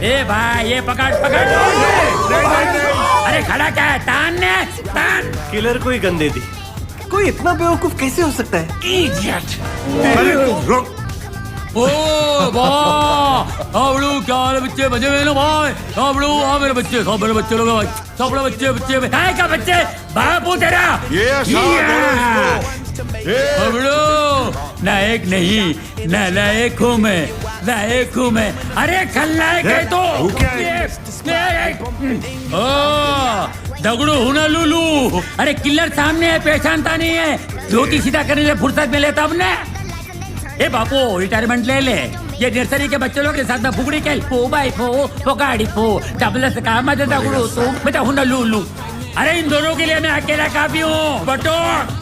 ए भाई ये पकड़ पकड़। अरे खड़ा क्या है, तान ने तान। किलर को ही गन दे दी। कोई इतना बेवकूफ कैसे हो सकता है? इडियट। अरे रुक। ओ वाह हावड़ू, क्या हाल है बच्चे, मजे में ना भाई। हावड़ू हाँ मेरे बच्चे, सब मेरे बच्चे लोग भाई, सब मेरे बच्चे बच्चे काय का बच्चे, बापू तेरा ये हावड़ू। ना एक नहीं ना एक हूँ मैं, ना एक हूँ मैं। अरे खलनायक है तो दगड़ू हूँ ना लूलू। अरे किलर सामने है, पहचानता नहीं है। धोती सीधा करने से फुर्सत मिले तब ने। ए बापू रिटायरमेंट ले ले। ये नर्सरी के बच्चे लोग के साथ में फुगड़ी खेल, फो बाई फो गाड़ी फो डबल से काम है दगड़ू तू, बेटा हूँ ना लूलू। अरे इन दोनों के लिए मैं अकेला काफी हूँ। बटोर